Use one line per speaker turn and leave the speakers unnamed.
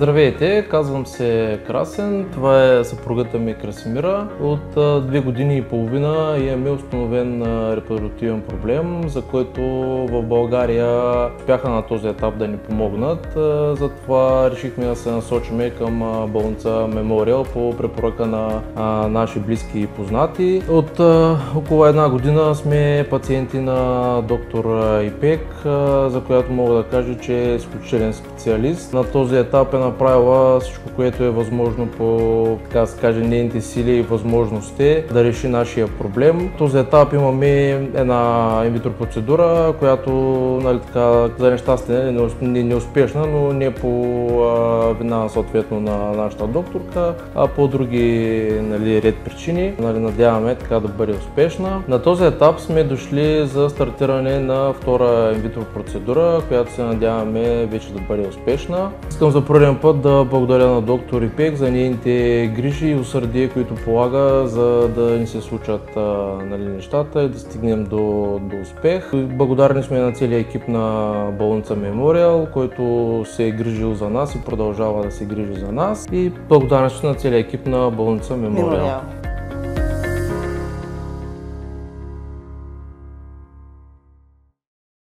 Здравейте, казвам се Красен, това е съпругата ми Красимира. От 2 години и половина имаме установен репродуктивен проблем, за който в България успяха на този етап да ни помогнат. Затова решихме да се насочим към болница Мемориал по препоръка на наши близки и познати. От около 1 година сме пациенти на доктор Ипек, за която мога да кажа, че е изключителен специалист. На този етап е направила всичко, което е възможно по, така да се каже, нейните сили и възможности да реши нашия проблем. В този етап имаме една инвитро процедура, която, нали, така, за нещастие е неуспешна, но не по вина съответно на нашата докторка, а по други, нали, ред причини. Нали, надяваме така да бъде успешна. На този етап сме дошли за стартиране на втора инвитро процедура, която се надяваме вече да бъде успешна. Искам за първен път да благодаря на доктор Ипек за нейните грижи и усърдие, които полага, за да ни се случат, нали, нещата и да стигнем до успех. Благодарни сме на целия екип на болница Мемориал, който се е грижил за нас и продължава да се грижи за нас. И благодарни сме на целия екип на болница Мемориал.